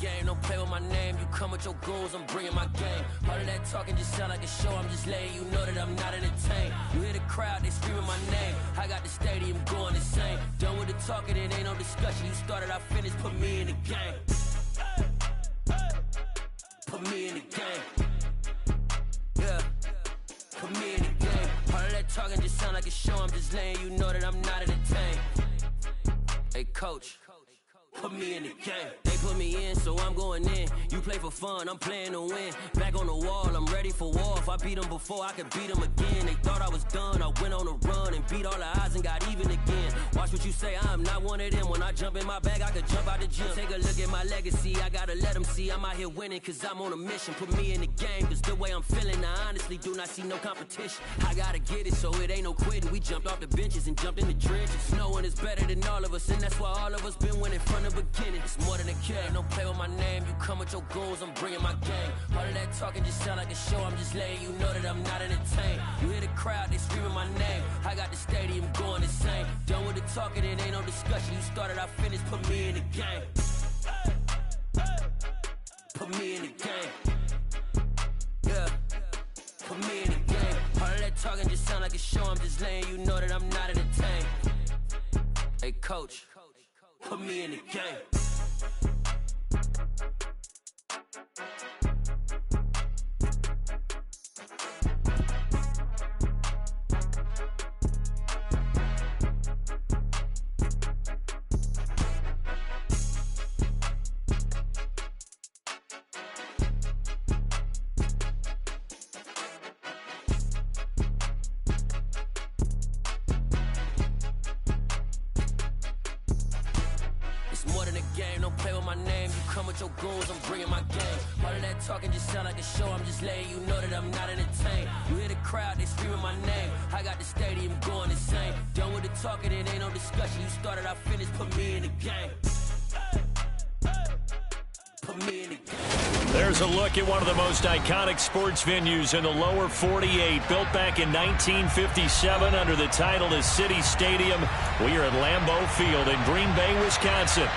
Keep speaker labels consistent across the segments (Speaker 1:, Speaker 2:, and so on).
Speaker 1: game, don't play with my name. You come with your goons, I'm bringing my game. All of that talking just sound like a show, I'm just letting you know that I'm not entertained. You hear the crowd, they screaming my name. I got the stadium going insane. Done with the talking, it ain't no discussion. You started, I finished, put me in the game. Put me in the game. Yeah, put me in the game. All of that talking just sound like a show, I'm just letting you know that I'm not entertained. Hey coach, put me in the game. They put me in, so I'm going in. You play for fun, I'm playing to win. Back on the wall, I'm ready for war. If I beat them before, I could beat them again. They thought I was done, I went on a run and beat all the odds and got even again. Watch what you say, I'm not one of them. When I jump in my bag, I could jump out the gym. Take a look at my legacy, I gotta let them see I'm out here winning, cause I'm on a mission. Put me in the game, cause the way I'm feeling, I honestly do not see no competition. I gotta get it, so it ain't no quitting. We jumped off the benches and jumped in the trenches. No one is better than all of us, and that's why all of us been winning from the beginning. It's more than a game, don't play with my name. You come with your goons, I'm bringing my game. All of that talking just sound like a show, I'm just letting you know that I'm not entertained. You hear the crowd, they screaming my name. I got the stadium going insane. Done with the talking, it ain't no discussion. You started, I finished, put me in the game. Put me in the game. Yeah, put me in the game. All of that talking just sound like a show, I'm just letting you know that I'm not entertained. Hey coach, put me in the game. More than a game, don't play with my name. You come with your goons, I'm bringing my game. All of that talking just sound like a show, I'm just letting you know that I'm not entertained. You hear the crowd, they screaming my name. I got the stadium going insane. Done with the talking, it ain't no discussion. You started, I finished, put me in the game. Put me in the game.
Speaker 2: There's a look at one of the most iconic sports venues in the lower 48. Built back in 1957 under the title of City Stadium. We are at Lambeau Field in Green Bay, Wisconsin.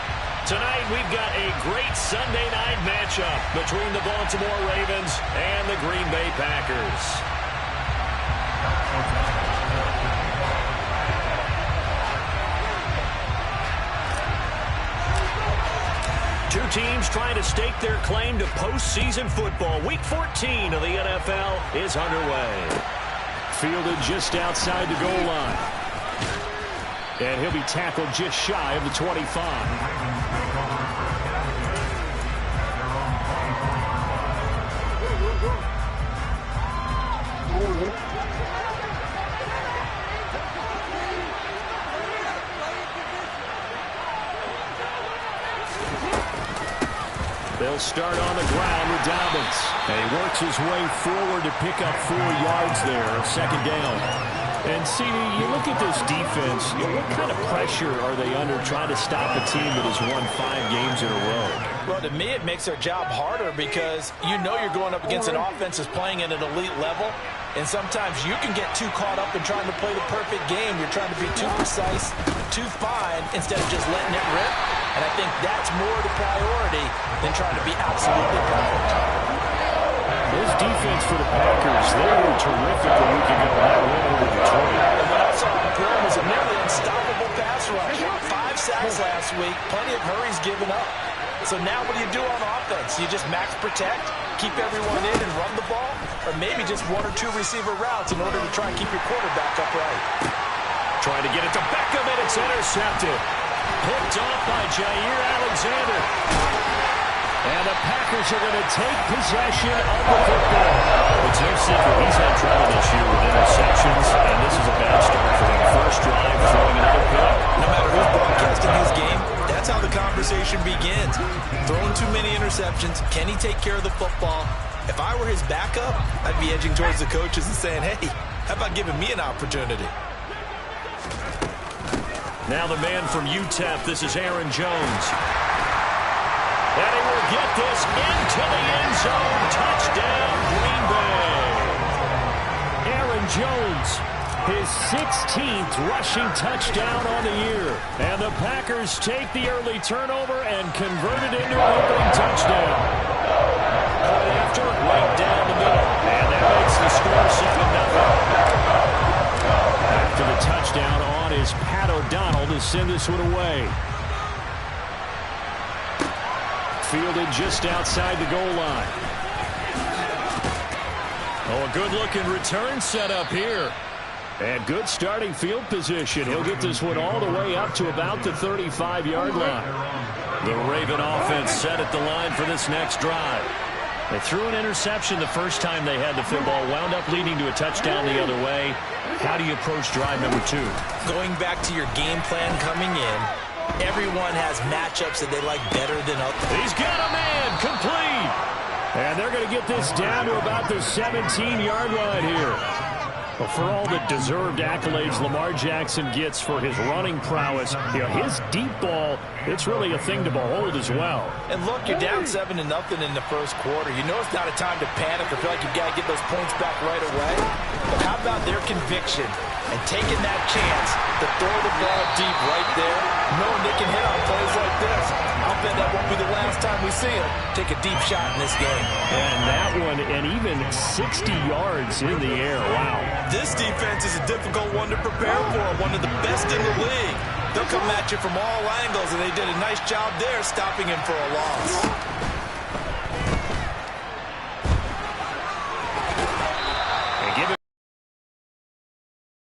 Speaker 2: Tonight we've got a great Sunday night matchup between the Baltimore Ravens and the Green Bay Packers. Two teams trying to stake their claim to postseason football. Week 14 of the NFL is underway. Fielded just outside the goal line. And he'll be tackled just shy of the 25. They'll start on the ground with Dobbins. And he works his way forward to pick up 4 yards there, second down. And, CD, you look at this defense, what kind of pressure are they under trying to stop a team that has won 5 games in a row?
Speaker 3: Well, to me, it makes their job harder because you know you're going up against an offense that's playing at an elite level. And sometimes you can get too caught up in trying to play the perfect game. You're trying to be too precise, too fine, instead of just letting it rip. And I think that's more the priority than trying to be absolutely perfect.
Speaker 2: This defense for the Packers, they were terrific a week ago. That win over Detroit.
Speaker 3: And what I saw on film was a nearly unstoppable pass rush. 5 sacks last week, plenty of hurries given up. So now what do you do on offense? You just max protect, keep everyone in and run the ball? Or maybe just 1 or 2 receiver routes in order to try and keep your quarterback upright.
Speaker 2: Trying to get it to Beckham, and it's intercepted. Picked off by Jair Alexander. And the Packers are going to take possession of the football. It's no secret he's had trouble this year with interceptions, and this is a bad start for him. First drive, throwing another pick.
Speaker 3: No matter who's broadcasting his game, that's how the conversation begins. Throwing too many interceptions, can he take care of the football? If I were his backup, I'd be edging towards the coaches and saying, hey, how about giving me an opportunity?
Speaker 2: Now the man from UTEP, this is Aaron Jones. And he will get this into the end zone. Touchdown, Green Bay. Aaron Jones his 16th rushing touchdown on the year. And the Packers take the early turnover and convert it into an opening touchdown. Right after, right down the middle. And that makes the score 7-0. After the touchdown on is Pat O'Donnell to send this one away. Fielded just outside the goal line. Oh, a good-looking return set up here. And good starting field position. He'll get this one all the way up to about the 35-yard line. The Raven offense set at the line for this next drive. They threw an interception the first time they had the football, wound up leading to a touchdown the other way. How do you approach drive number 2?
Speaker 3: Going back to your game plan coming in, everyone has matchups that they like better than others.
Speaker 2: He's got a man, complete. And they're going to get this down to about the 17-yard line here. Well, for all the deserved accolades Lamar Jackson gets for his running prowess, his deep ball, it's really a thing to behold as well.
Speaker 3: And look, you're down 7-0 in the first quarter. You know it's not a time to panic or feel like you've got to get those points back right away. But how about their conviction and taking that chance to throw the ball deep right there, knowing they can hit on plays like this? I'll bet that won't be the last time we see him take a deep shot in this game.
Speaker 2: And that one, and even 60 yards in the air. Wow.
Speaker 3: This defense is a difficult one to prepare for, one of the best in the league. They'll come at you from all angles, and they did a nice job there stopping him for a loss.
Speaker 2: And give it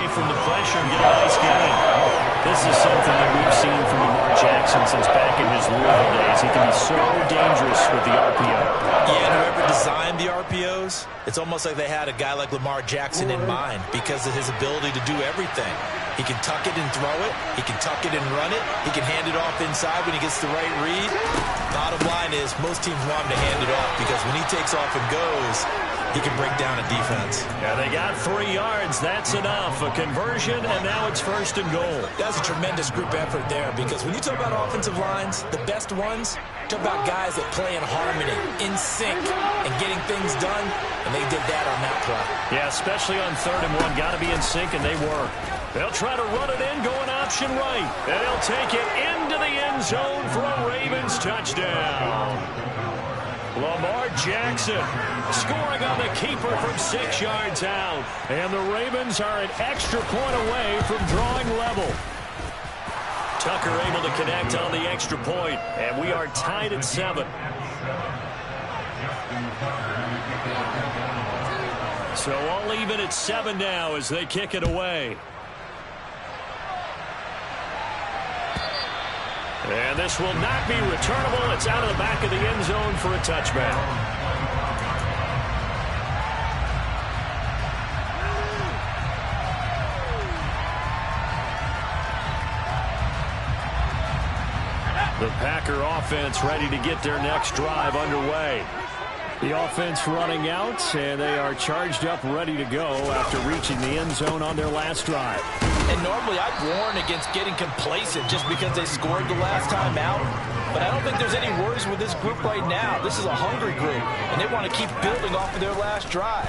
Speaker 2: from the pressure and get a nice gain. This is something that we've seen from Lamar Jackson since back in his Louisville days. He can be so dangerous with the RPO.
Speaker 3: Yeah, and whoever designed the RPOs, it's almost like they had a guy like Lamar Jackson in mind because of his ability to do everything. He can tuck it and throw it. He can tuck it and run it. He can hand it off inside when he gets the right read. Bottom line is most teams want him to hand it off because when he takes off and goes, he can break down a defense.
Speaker 2: Yeah, they got 3 yards. That's enough. A conversion, and now it's 1st and goal.
Speaker 3: That's a tremendous group effort there because when you talk about offensive lines, the best ones, talk about guys that play in harmony, in sync, and getting things done, and they did that on that play.
Speaker 2: Yeah, especially on 3rd and 1. Got to be in sync, and they were. They'll try to run it in, going option right. And they'll take it into the end zone for a Ravens touchdown. Lamar Jackson scoring on the keeper from 6 yards out. And the Ravens are an extra point away from drawing level. Tucker able to connect on the extra point, and we are tied at 7. So all even at 7 now as they kick it away. And this will not be returnable. It's out of the back of the end zone for a touchback. The Packer offense ready to get their next drive underway. The offense running out, and they are charged up, ready to go after reaching the end zone on their last drive.
Speaker 3: And normally I'd warn against getting complacent just because they scored the last time out. But I don't think there's any worries with this group right now. This is a hungry group, and they want to keep building off of their last drive.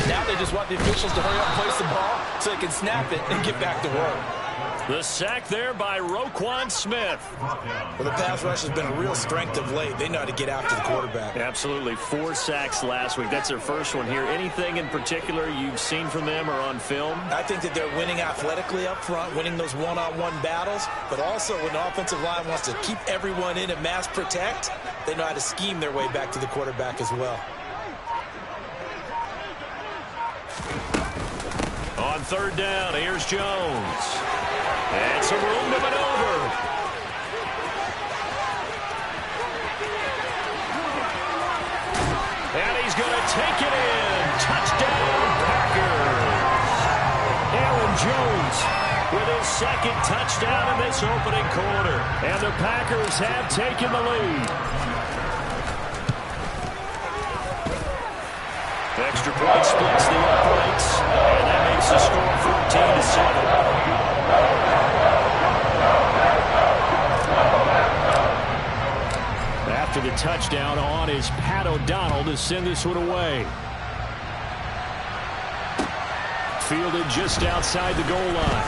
Speaker 3: Now they just want the officials to hurry up and place the ball so they can snap it and get back to work.
Speaker 2: The sack there by Roquan Smith.
Speaker 3: Well, the pass rush has been a real strength of late. They know how to get after the quarterback.
Speaker 2: Absolutely. 4 sacks last week. That's their first one here. Anything in particular you've seen from them or on film?
Speaker 3: I think that they're winning athletically up front, winning those one-on-one battles, but also when the offensive line wants to keep everyone in and mass protect, they know how to scheme their way back to the quarterback as well.
Speaker 2: On 3rd down, here's Jones. And some room to maneuver. And he's going to take it in. Touchdown, Packers. Aaron Jones with his 2nd touchdown in this opening quarter. And the Packers have taken the lead. Extra point splits the uprights, and that makes the score 14-7. After the touchdown, on is Pat O'Donnell to send this one away. fielded just outside the goal line.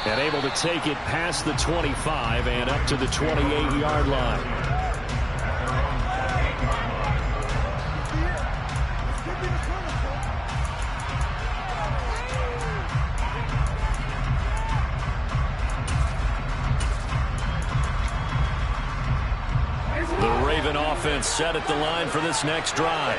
Speaker 2: And able to take it past the 25 and up to the 28-yard line. The Raven offense set at the line for this next drive.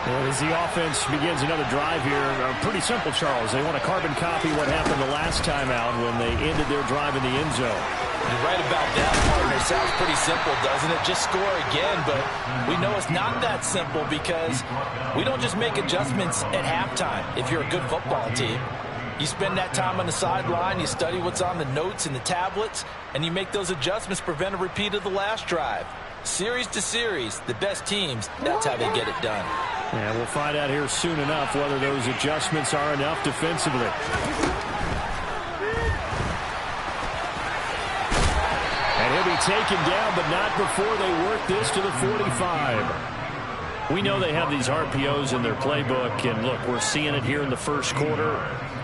Speaker 4: Well, as the offense begins another drive here, pretty simple, Charles. They want to carbon copy what happened the last time out when they ended their drive in the end zone.
Speaker 3: You're right about that, partner. Sounds pretty simple, doesn't it? Just score again, but we know it's not that simple because we don't just make adjustments at halftime if you're a good football team. You spend that time on the sideline, you study what's on the notes and the tablets, and you make those adjustments to prevent a repeat of the last drive. Series to series, the best teams, that's how they get it done.
Speaker 4: And we'll find out here soon enough whether those adjustments are enough defensively.
Speaker 2: And he'll be taken down, but not before they work this to the 45. We know they have these RPOs in their playbook, and look, we're seeing it here in the first quarter.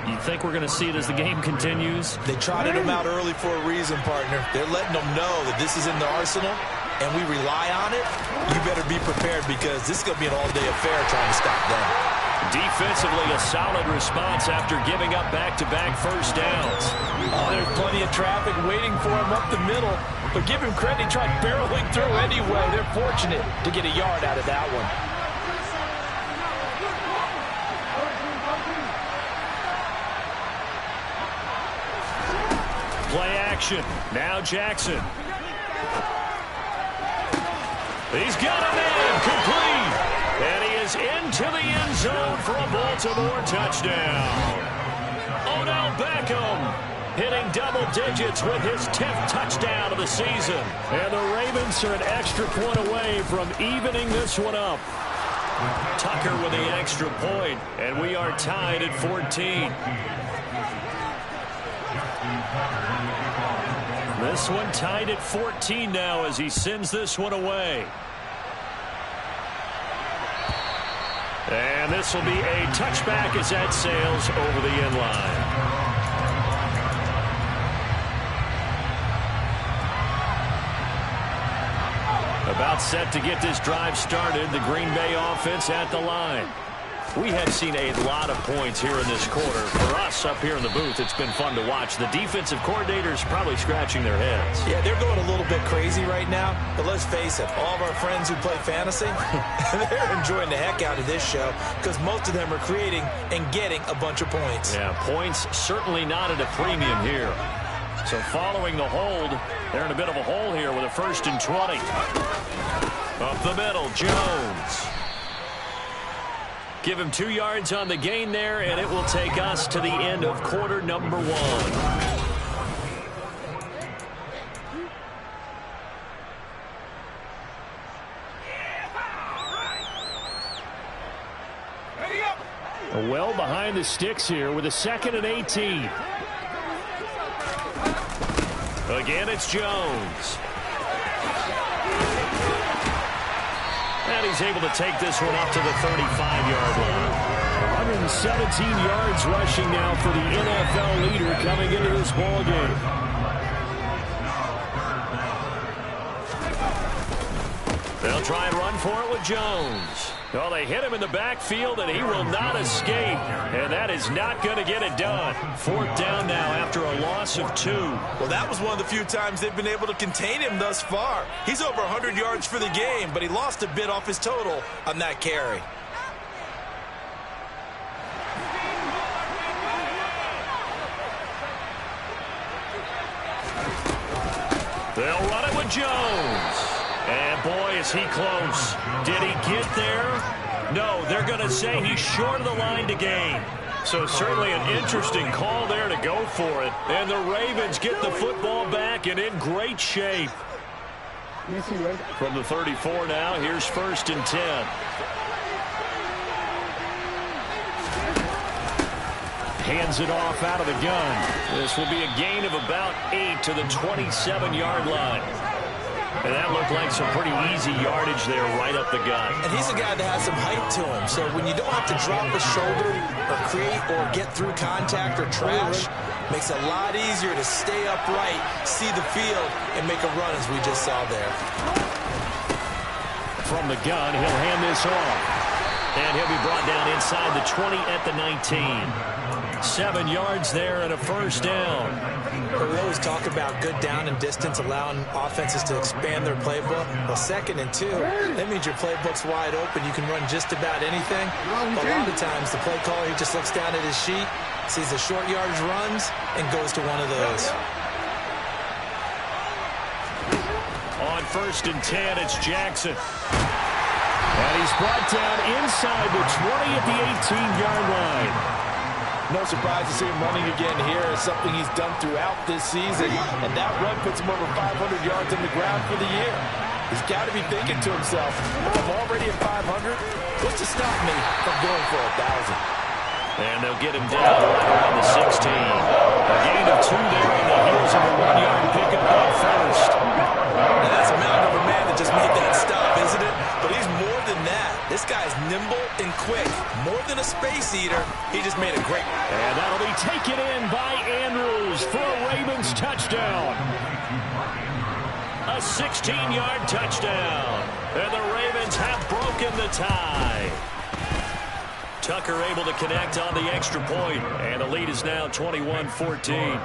Speaker 2: You think we're going to see it as the game continues?
Speaker 3: They trotted them out early for a reason, partner. They're letting them know that this is in the arsenal, and we rely on it. You better be prepared because this is going to be an all-day affair trying to stop them.
Speaker 2: Defensively, a solid response after giving up back-to-back first downs.
Speaker 3: Oh, there's plenty of traffic waiting for him up the middle. But give him credit, he tried barreling through anyway. They're fortunate to get a yard out of that one.
Speaker 2: Play action. Now Jackson. He's got a man complete. And he is into the end zone for a Baltimore touchdown. Odell Beckham hitting double digits with his 10th touchdown of the season. And the Ravens are an extra point away from evening this one up. Tucker with the extra point, and we are tied at 14. This one tied at 14 now as he sends this one away. And this will be a touchback as that sails over the end line. About set to get this drive started, the Green Bay offense at the line. We have seen a lot of points here in this quarter. For us up here in the booth, it's been fun to watch. The defensive coordinators probably scratching their heads.
Speaker 3: Yeah, they're going a little bit crazy right now. But let's face it, all of our friends who play fantasy, they're enjoying the heck out of this show because most of them are creating and getting a bunch of points.
Speaker 2: Yeah, points certainly not at a premium here. So following the hold, they're in a bit of a hole here with a 1st and 20. Up the middle, Jones. Give him 2 yards on the gain there, and it will take us to the end of quarter number 1. Well behind the sticks here with a 2nd and 18. Again, it's Jones. And he's able to take this one up to the 35-yard line. 117 yards rushing now for the NFL leader coming into this ball game. They'll try and run for it with Jones. Well, they hit him in the backfield, and he will not escape. And that is not going to get it done. 4th down now after a loss of 2.
Speaker 3: Well, that was one of the few times they've been able to contain him thus far. He's over 100 yards for the game, but he lost a bit off his total on that carry.
Speaker 2: They'll run it with Jones. And boy, is he close. Did he get there? No, they're going to say he's short of the line to gain. So certainly an interesting call there to go for it. And the Ravens get the football back and in great shape. From the 34 now, here's 1st and 10. Hands it off out of the gun. This will be a gain of about 8 to the 27-yard line. And that looked like some pretty easy yardage there right up the gut.
Speaker 3: And he's a guy that has some height to him. So when you don't have to drop a shoulder or create or get through contact or trash, makes it a lot easier to stay upright, see the field, and make a run as we just saw there.
Speaker 2: From the gun, he'll hand this off. And he'll be brought down inside the 20 at the 19. 7 yards there and a first down.
Speaker 3: We always talk about good down and distance, allowing offenses to expand their playbook. Well, 2nd and 2, that means your playbook's wide open. You can run just about anything. But a lot of times, the play caller, he just looks down at his sheet, sees the short yardage runs, and goes to one of those.
Speaker 2: On 1st and 10, it's Jackson. And he's brought down inside the 20 at the 18-yard line.
Speaker 3: No surprise to see him running again here. It's something he's done throughout this season. And that run puts him over 500 yards on the ground for the year. He's got to be thinking to himself, if I'm already at 500, what's to stop me from going for 1,000?
Speaker 2: And they'll get him down right around the 16. A gain of 2 there on the heels of a 1-yard pickup on first.
Speaker 3: Now that's a mountain of a man that just made that stop, isn't it? But he's more than that. This guy's nimble and quick. More than a space eater, he just made a great...
Speaker 2: And that'll be taken in by Andrews for a Ravens touchdown. A 16-yard touchdown. And the Ravens have broken the tie. Tucker able to connect on the extra point, and the lead is now 21-14.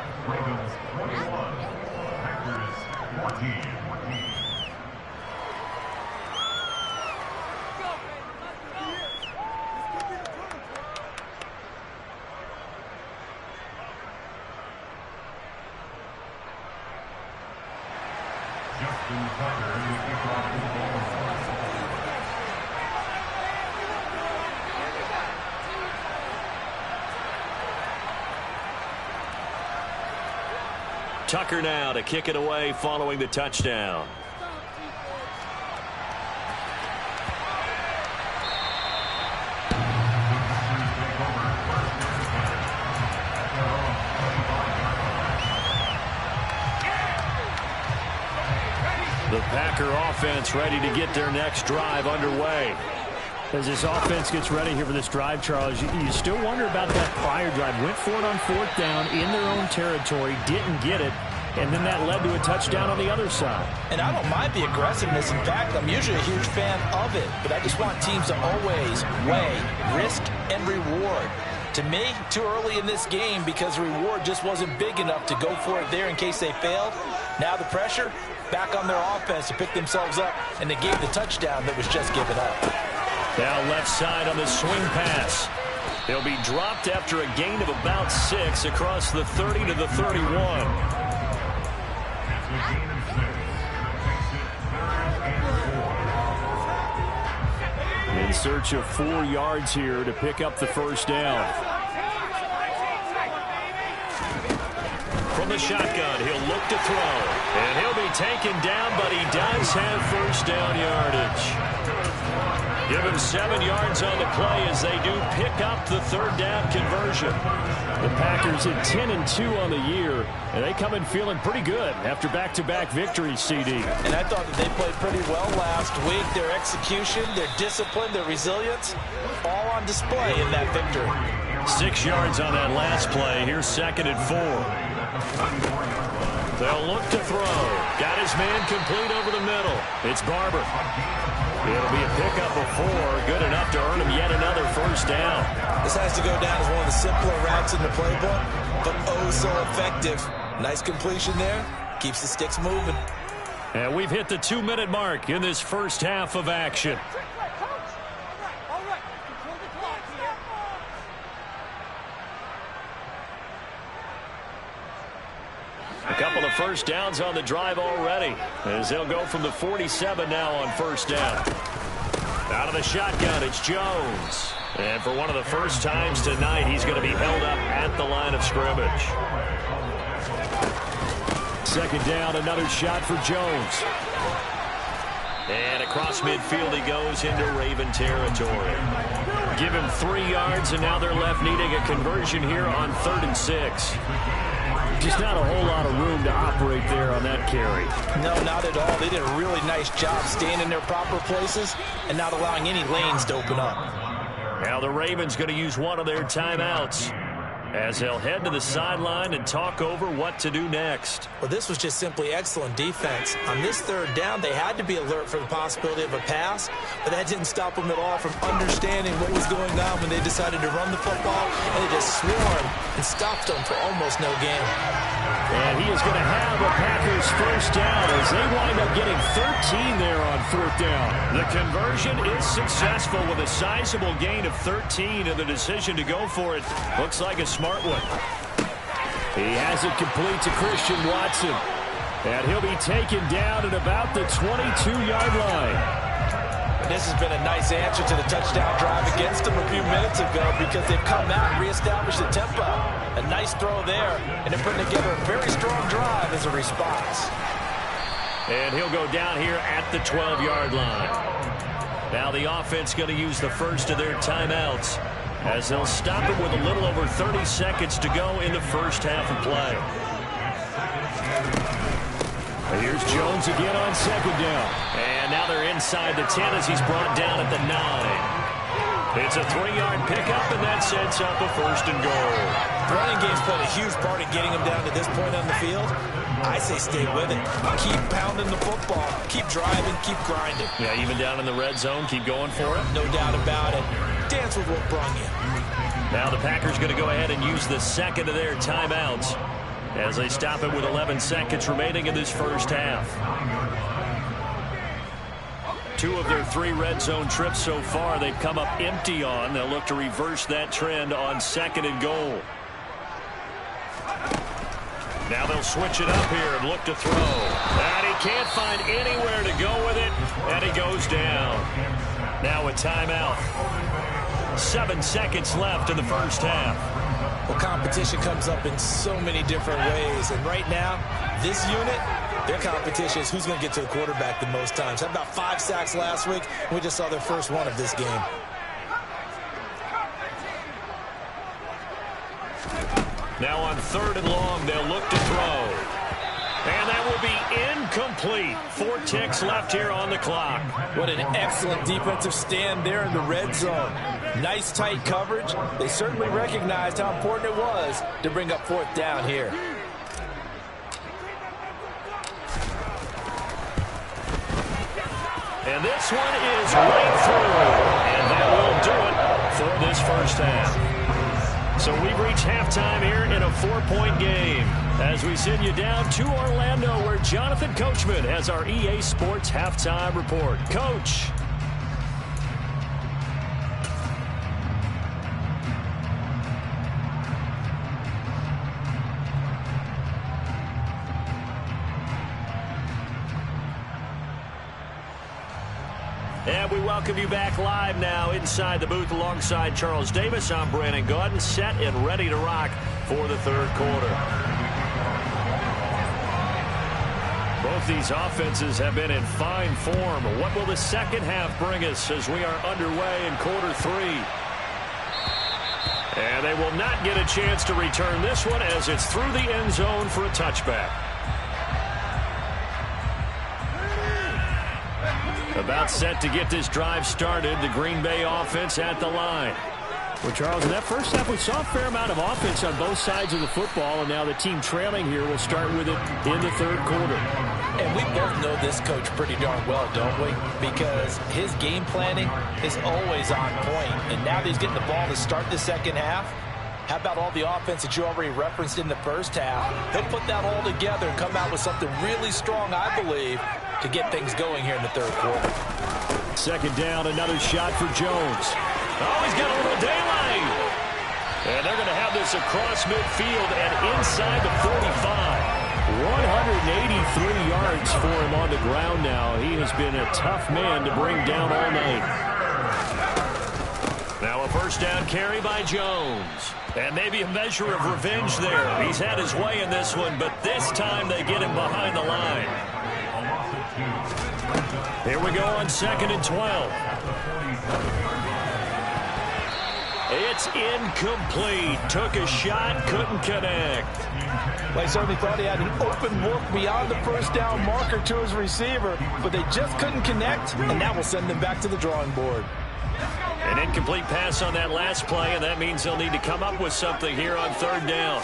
Speaker 2: Tucker now to kick it away following the touchdown. The Packer offense ready to get their next drive underway.
Speaker 4: As this offense gets ready here for this drive, Charles, you still wonder about that prior drive. Went for it on 4th down in their own territory, didn't get it, and then that led to a touchdown on the other side.
Speaker 3: And I don't mind the aggressiveness. In fact, I'm usually a huge fan of it, but I just want teams to always weigh risk and reward. To me, too early in this game because the reward just wasn't big enough to go for it there in case they failed. Now the pressure back on their offense to pick themselves up, and they gave the touchdown that was just given up.
Speaker 2: Now left side on the swing pass. He'll be dropped after a gain of about 6 across the 30 to the 31. In search of 4 yards here to pick up the first down. From the shotgun, he'll look to throw. And he'll be taken down, but he does have first down yardage. Give him 7 yards on the play as they do pick up the 3rd down conversion. The Packers at 10-2 on the year, and they come in feeling pretty good after back-to-back victories, CD.
Speaker 3: And I thought that they played pretty well last week. Their execution, their discipline, their resilience, all on display in that victory.
Speaker 2: 6 yards on that last play. Here's 2nd and 4. They'll look to throw. Got his man complete over the middle. It's Barber. It'll be a pickup of 4. Good enough to earn him yet another first down.
Speaker 3: This has to go down as one of the simpler routes in the playbook, but oh so effective. Nice completion there. Keeps the sticks moving.
Speaker 2: And we've hit the 2-minute mark in this first half of action. A couple of first downs on the drive already, as they'll go from the 47 now on first down. Out of the shotgun, it's Jones. And for one of the first times tonight, he's going to be held up at the line of scrimmage. 2nd down, another shot for Jones. And across midfield he goes into Raven territory. Give him 3 yards, and now they're left needing a conversion here on 3rd and 6.
Speaker 4: Just not a whole lot of room to operate there on that carry.
Speaker 3: No, not at all. They did a really nice job staying in their proper places and not allowing any lanes to open up.
Speaker 2: Now the Ravens going to use one of their timeouts as they'll head to the sideline and talk over what to do next.
Speaker 3: Well, this was just simply excellent defense. On this 3rd down, they had to be alert for the possibility of a pass, but that didn't stop them at all from understanding what was going on when they decided to run the football, and they just swarmed and stopped them for almost no gain.
Speaker 4: And he is going to have a Packers 1st down as they wind up getting 13 there on 4th down.
Speaker 2: The conversion is successful with a sizable gain of 13, and the decision to go for it looks like a smart one.
Speaker 4: He has it complete to Christian Watson. And he'll be taken down at about the 22-yard line.
Speaker 3: And this has been a nice answer to the touchdown drive against them a few minutes ago because they've come out and reestablished the tempo. A nice throw there, and they're putting together a very strong drive as a response.
Speaker 2: And he'll go down here at the 12-yard line. Now the offense going to use the first of their timeouts as they'll stop it with a little over 30 seconds to go in the first half of play.
Speaker 4: Here's Jones again on 2nd down.
Speaker 2: And now they're inside the 10 as he's brought down at the 9. It's a 3-yard pickup, and that sets up a 1st and goal.
Speaker 3: Running game's played a huge part in getting him down to this point on the field. I say stay with it. Keep pounding the football. Keep driving. Keep grinding.
Speaker 2: Yeah, even down in the red zone, keep going for it.
Speaker 3: No doubt about it. Dance with what brung you.
Speaker 2: Now the Packers going to go ahead and use the second of their timeouts as they stop it with 11 seconds remaining in this first half. 2 of their 3 red zone trips so far they've come up empty on. They'll look to reverse that trend on 2nd and goal. Now they'll switch it up here and look to throw. And he can't find anywhere to go with it, and he goes down. Now a timeout. 7 seconds left in the first half.
Speaker 3: Well, competition comes up in so many different ways, and right now, this unit, their competition is who's going to get to the quarterback the most times. Had about 5 sacks last week, and we just saw their first one of this game.
Speaker 2: Now on 3rd and long, they'll look to throw. And that will be incomplete. 4 ticks left here on the clock.
Speaker 3: What an excellent defensive stand there in the red zone. Nice tight coverage. They certainly recognized how important it was to bring up 4th down here.
Speaker 2: And this one is right through. And that will do it for this first half. So we've reached halftime here in a 4-point game as we send you down to Orlando where Jonathan Coachman has our EA Sports halftime report. Coach. And we welcome you back live now inside the booth alongside Charles Davis. I'm Brandon Gaudin, set and ready to rock for the 3rd quarter. Both these offenses have been in fine form. What will the second half bring us as we are underway in quarter 3? And they will not get a chance to return this one as it's through the end zone for a touchback. About set to get this drive started. The Green Bay offense at the line.
Speaker 4: Well, Charles, in that first half, we saw a fair amount of offense on both sides of the football, and now the team trailing here will start with it in the 3rd quarter.
Speaker 3: And we both know this coach pretty darn well, don't we? Because his game planning is always on point. And now that he's getting the ball to start the second half, how about all the offense that you already referenced in the first half? He'll put that all together and come out with something really strong, I believe, to get things going here in the 3rd quarter.
Speaker 4: 2nd down, another shot for Jones.
Speaker 2: Oh, he's got a little daylight. And they're going to have this across midfield and inside the 45.
Speaker 4: 183 yards for him on the ground now. He has been a tough man to bring down all night.
Speaker 2: Now a 1st down carry by Jones. And maybe a measure of revenge there. He's had his way in this one, but this time they get him behind the line. Here we go on 2nd and 12. It's incomplete. Took a shot, couldn't connect.
Speaker 3: Well, he certainly thought he had an open look beyond the first down marker to his receiver, but they just couldn't connect, and that will send them back to the drawing board.
Speaker 2: An incomplete pass on that last play, and that means they'll need to come up with something here on third down.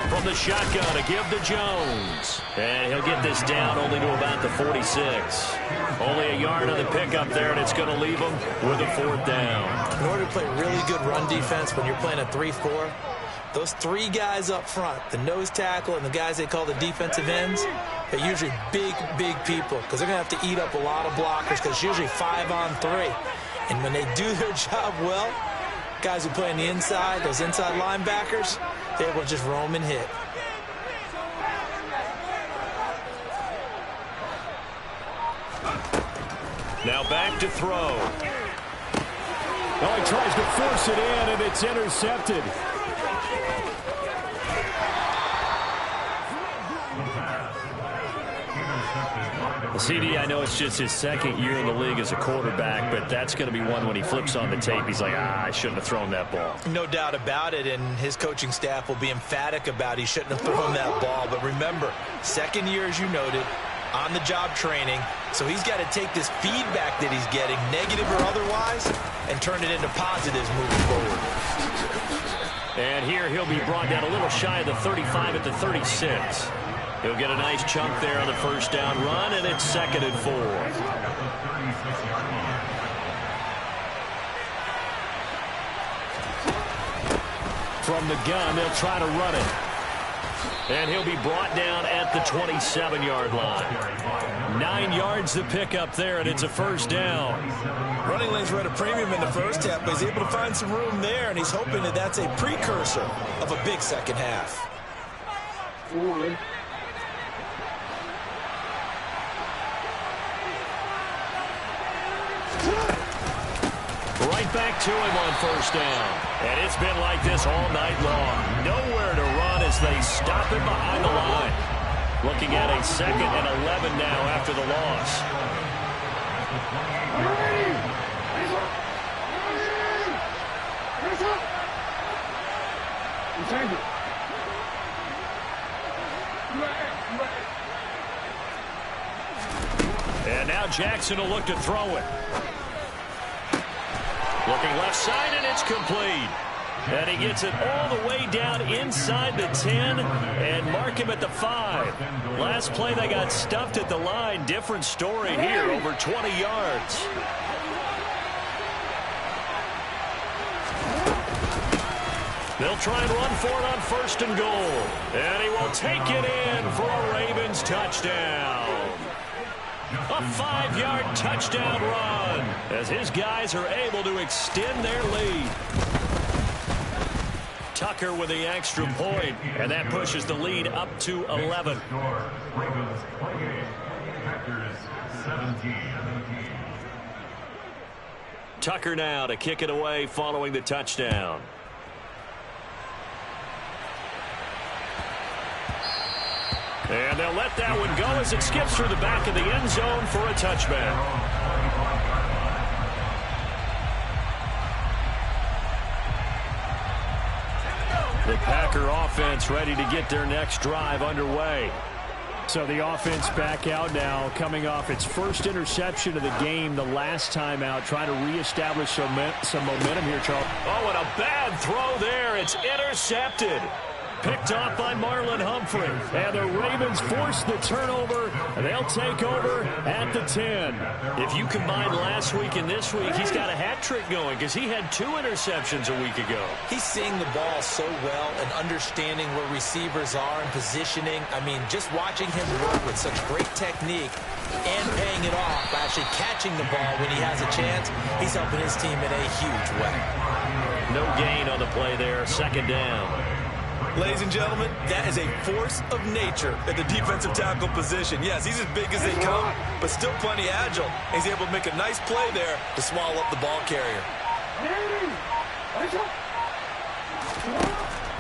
Speaker 2: From the shotgun, a give to Jones. And he'll get this down only to about the 46. Only a yard on the pickup there, and it's going to leave him with a fourth down.
Speaker 3: In order to play really good run defense when you're playing a 3-4, those three guys up front, the nose tackle and the guys they call the defensive ends, they're usually big, big people because they're going to have to eat up a lot of blockers because it's usually 5-on-3. And when they do their job well, guys who play on the inside, those inside linebackers, they're able to just roam and hit.
Speaker 2: Now back to throw.
Speaker 4: Oh, he tries to force it in, and it's intercepted.
Speaker 2: CD, I know it's just his second year in the league as a quarterback, but that's going to be one when he flips on the tape. He's like, I shouldn't have thrown that ball.
Speaker 3: No doubt about it, and his coaching staff will be emphatic about he shouldn't have thrown that ball. But remember, second year, as you noted, on-the-job training, so he's got to take this feedback that he's getting, negative or otherwise, and turn it into positives moving forward.
Speaker 2: And here he'll be brought down a little shy of the 35 at the 36. He'll get a nice chunk there on the first down run, and it's 2nd and 4. From the gun, they'll try to run it. And he'll be brought down at the 27-yard line. 9 yards to pick up there, and it's a first down.
Speaker 3: Running lanes were at a premium in the first half, but he's able to find some room there, and he's hoping that that's a precursor of a big second half.
Speaker 2: Right back to him on first down. And it's been like this all night long. Nowhere to run as they stop him behind the line. Looking at a 2nd and 11 now after the loss. And now Jackson will look to throw it. Looking left side, and it's complete. And he gets it all the way down inside the 10 and mark him at the 5. Last play, they got stuffed at the line. Different story here, over 20 yards. They'll try and run for it on 1st and goal. And he will take it in for a Ravens touchdown. A 5-yard touchdown run as his guys are able to extend their lead. Tucker with the extra point, and that pushes the lead up to 11. Tucker now to kick it away following the touchdown. And they'll let that one go as it skips through the back of the end zone for a touchback. The Packer offense ready to get their next drive underway.
Speaker 4: So the offense back out now, coming off its first interception of the game the last time out, trying to reestablish some momentum here, Charles.
Speaker 2: Oh, and a bad throw there. It's intercepted. Picked off by Marlon Humphrey. And the Ravens force the turnover. They'll take over at the 10. If you combine last week and this week, he's got a hat trick going because he had 2 interceptions a week ago.
Speaker 3: He's seeing the ball so well and understanding where receivers are and positioning. I mean, just watching him work with such great technique and paying it off by actually catching the ball when he has a chance, he's helping his team in a huge way.
Speaker 2: No gain on the play there. 2nd down.
Speaker 3: Ladies and gentlemen, that is a force of nature at the defensive tackle position. Yes, he's as big as they come, but still plenty agile. He's able to make a nice play there to swallow up the ball carrier.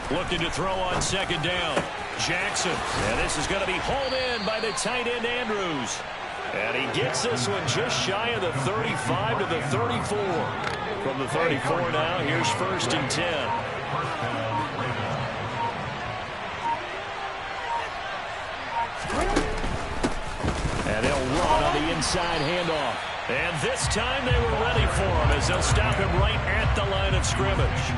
Speaker 2: Looking to throw on 2nd down. Jackson. And this is going to be hauled in by the tight end, Andrews. And he gets this one just shy of the 35 to the 34. From the 34 now, here's 1st and 10. And they'll run on the inside handoff. And this time they were ready for him as they'll stop him right at the line of scrimmage.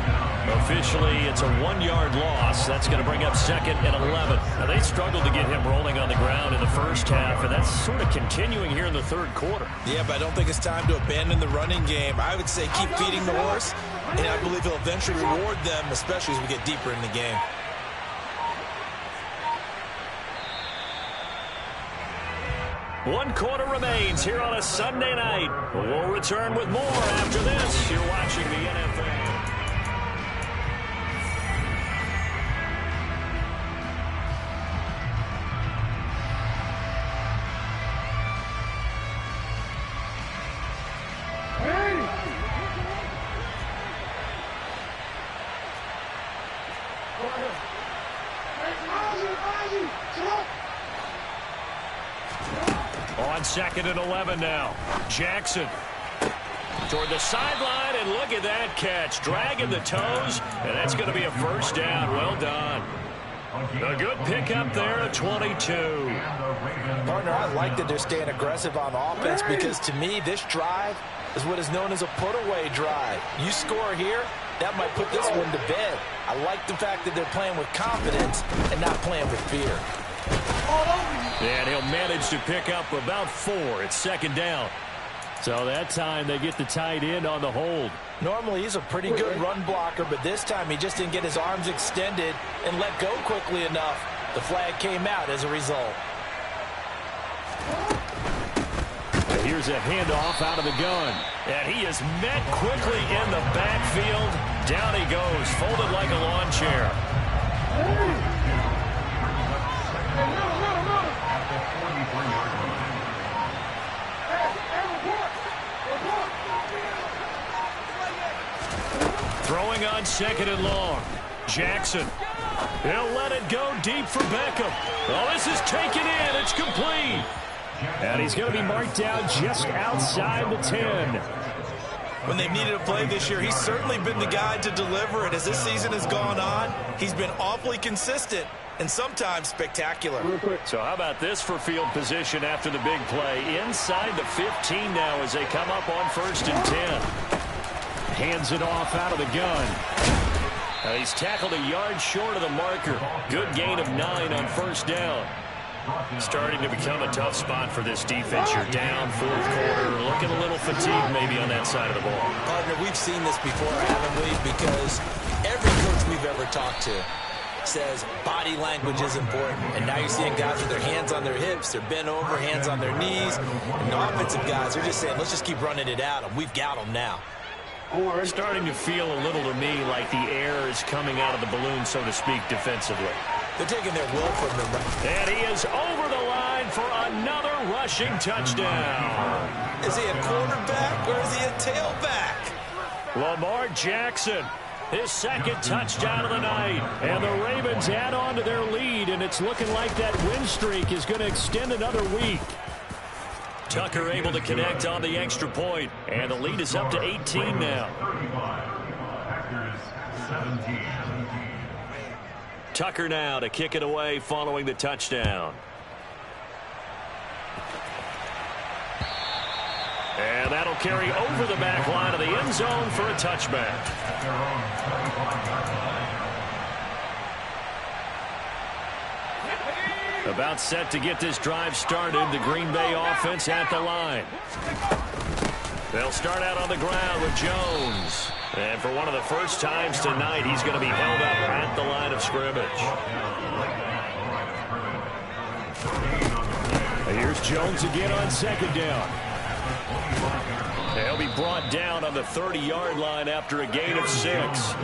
Speaker 2: Officially, it's a 1-yard loss. That's going to bring up 2nd and 11. Now, they struggled to get him rolling on the ground in the first half, and that's sort of continuing here in the third quarter.
Speaker 3: Yeah, but I don't think it's time to abandon the running game. I would say keep feeding the horse, and I believe he'll eventually reward them, especially as we get deeper in the game.
Speaker 2: One quarter remains here on a Sunday night. We'll return with more after this. You're watching the NFL. On 2nd and 11 now. Jackson toward the sideline, and look at that catch. Dragging the toes, and that's going to be a first down. Well done. A good pickup there at 22.
Speaker 3: Partner, I like that they're staying aggressive on offense because, to me, this drive is what is known as a put-away drive. You score here, that might put this one to bed. I like the fact that they're playing with confidence and not playing with fear.
Speaker 2: And he'll manage to pick up about 4. It's 2nd down.
Speaker 4: So that time they get the tight end on the hold.
Speaker 3: Normally he's a pretty good run blocker, but this time he just didn't get his arms extended and let go quickly enough. The flag came out as a result.
Speaker 2: And here's a handoff out of the gun. And he is met quickly in the backfield. Down he goes, folded like a lawn chair. Throwing on 2nd and long. Jackson. He'll let it go deep for Beckham. Oh, this is taken in. It's complete.
Speaker 4: And he's going to be marked down just outside the 10.
Speaker 3: When they've needed a play this year, he's certainly been the guy to deliver it. As this season has gone on, he's been awfully consistent and sometimes spectacular.
Speaker 2: So how about this for field position after the big play? Inside the 15 now as they come up on 1st and 10. Hands it off out of the gun. He's tackled a yard short of the marker. Good gain of 9 on 1st down. Starting to become a tough spot for this defense. You're down 4th quarter. Looking a little fatigued maybe on that side of the ball.
Speaker 3: Partner, we've seen this before, haven't we? Because every coach we've ever talked to says body language is important. And now you're seeing guys with their hands on their hips, they're bent over, hands on their knees. And the offensive guys are just saying, let's just keep running it out, and we've got them now.
Speaker 2: Starting to feel a little to me like the air is coming out of the balloon, so to speak, defensively.
Speaker 3: They're taking their will from them.
Speaker 2: And he is over the line for another rushing touchdown.
Speaker 3: Is he a quarterback or is he a tailback?
Speaker 2: Lamar Jackson, his 2nd touchdown of the night. And the Ravens add on to their lead, and it's looking like that win streak is going to extend another week. Tucker able to connect on the extra point, and the lead is up to 18 now. Tucker now to kick it away following the touchdown. And that'll carry over the back line of the end zone for a touchback. About set to get this drive started. The Green Bay offense at the line. They'll start out on the ground with Jones. And for one of the first times tonight, he's going to be held up at the line of scrimmage.
Speaker 4: Here's Jones again on 2nd down.
Speaker 2: They'll be brought down on the 30-yard line after a gain of 6.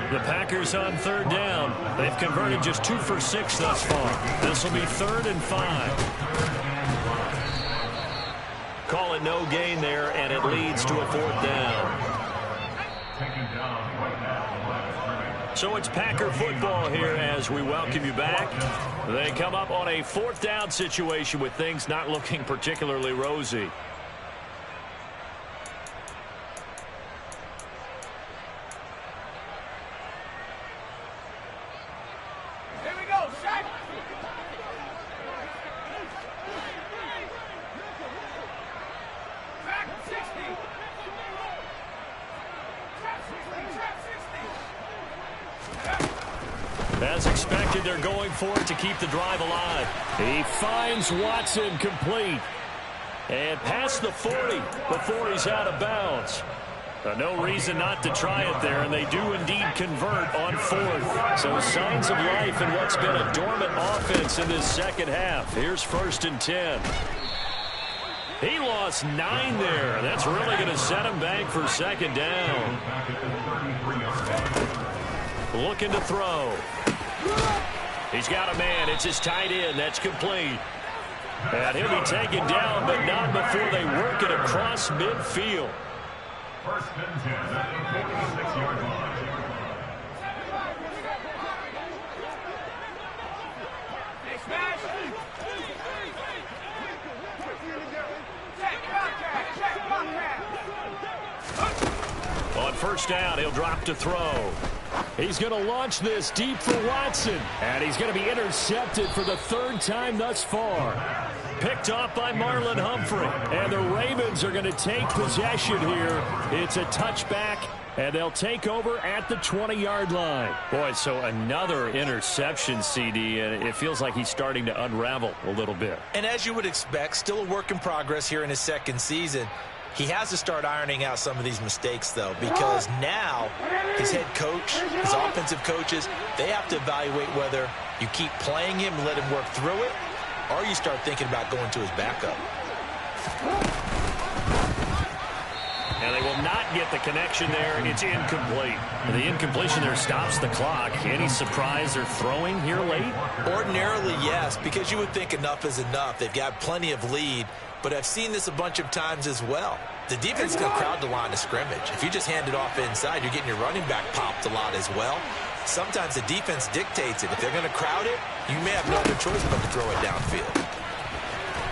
Speaker 2: The Packers on 3rd down. They've converted just 2 for 6 thus far. This will be 3rd and 5. Call it no gain there, and it leads to a 4th down. So it's Packer football here as we welcome you back. They come up on a 4th down situation with things not looking particularly rosy.
Speaker 4: As expected, they're going for it to keep the drive alive. He finds Watson complete. And past the 40 before he's out of bounds. No reason not to try it there, and they do indeed convert on 4th. So signs of life in what's been a dormant offense in this second half. Here's 1st and 10. He lost 9 there. That's really going to set him back for 2nd down. Looking to throw. He's got a man. It's his tight end. That's complete. And he'll be taken down, but not before they work it across midfield.
Speaker 5: 1st and 10 at the 46-yard line.
Speaker 4: On 1st down, he'll drop to throw. He's going to launch this deep for Watson. And he's going to be intercepted for the 3rd time thus far. Picked off by Marlon Humphrey. And the Ravens are going to take possession here. It's a touchback, and they'll take over at the 20-yard line. Boy, so another interception, CD, and it feels like he's starting to unravel a little bit.
Speaker 3: And as you would expect, still a work in progress here in his 2nd season. He has to start ironing out some of these mistakes, though, because now his head coach, his offensive coaches, they have to evaluate whether you keep playing him and let him work through it, or you start thinking about going to his backup.
Speaker 4: And they will not get the connection there. It's incomplete. And the incompletion there stops the clock. Any surprise they're throwing here late?
Speaker 3: Ordinarily, yes, because you would think enough is enough. They've got plenty of lead. But I've seen this a bunch of times as well. The defense is going to crowd the line of scrimmage. If you just hand it off inside, you're getting your running back popped a lot as well. Sometimes the defense dictates it. If they're going to crowd it, you may have no other choice but to throw it downfield.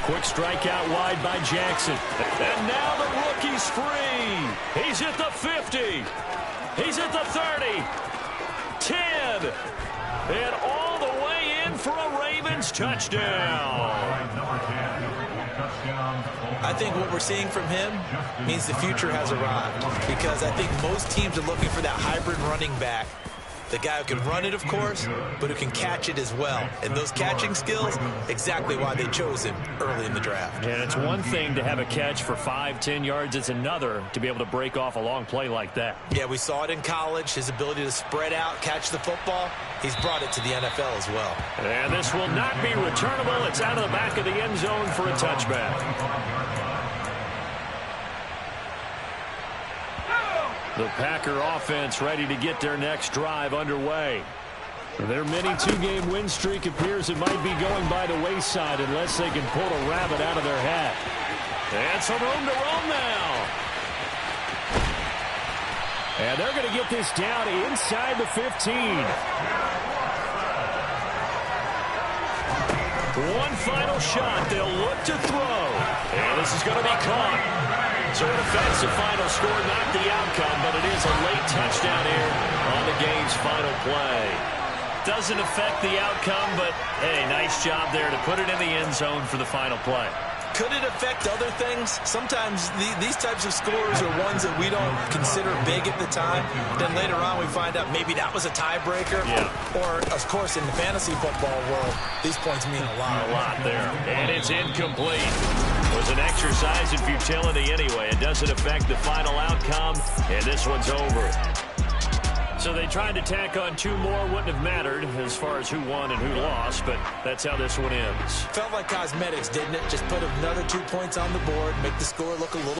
Speaker 4: Quick strike out wide by Jackson. And now the rookie's free. He's at the 50. He's at the 30. 10. And all the way in for a Ravens touchdown.
Speaker 3: I think what we're seeing from him means the future has arrived, because I think most teams are looking for that hybrid running back. The guy who can run it, of course, but who can catch it as well. And those catching skills, exactly why they chose him early in the draft.
Speaker 4: And it's one thing to have a catch for 5-10 yards. It's another to be able to break off a long play like that.
Speaker 3: Yeah, we saw it in college, his ability to spread out, catch the football. He's brought it to the NFL as well.
Speaker 4: And this will not be returnable. It's out of the back of the end zone for a touchback. The Packer offense ready to get their next drive underway. Their mini 2-game win streak appears it might be going by the wayside unless they can pull a rabbit out of their hat. And some room to roam now. And they're going to get this down inside the 15. One final shot. They'll look to throw. And this is going to be caught. So an offensive final score, not the outcome, but it is a late touchdown here on the game's final play. Doesn't affect the outcome, but, hey, nice job there to put it in the end zone for the final play.
Speaker 3: Could it affect other things? Sometimes these types of scores are ones that we don't consider big at the time. Then later on we find out maybe that was a tiebreaker.
Speaker 4: Yeah.
Speaker 3: Or, of course, in the fantasy football world, these points mean a lot.
Speaker 4: A lot there. And it's incomplete. It was an exercise in futility anyway. It doesn't affect the final outcome, and this one's over. So they tried to tack on 2 more. Wouldn't have mattered as far as who won and who lost, but that's how this one ends.
Speaker 3: Felt like cosmetics, didn't it? Just put another 2 points on the board, make the score look a little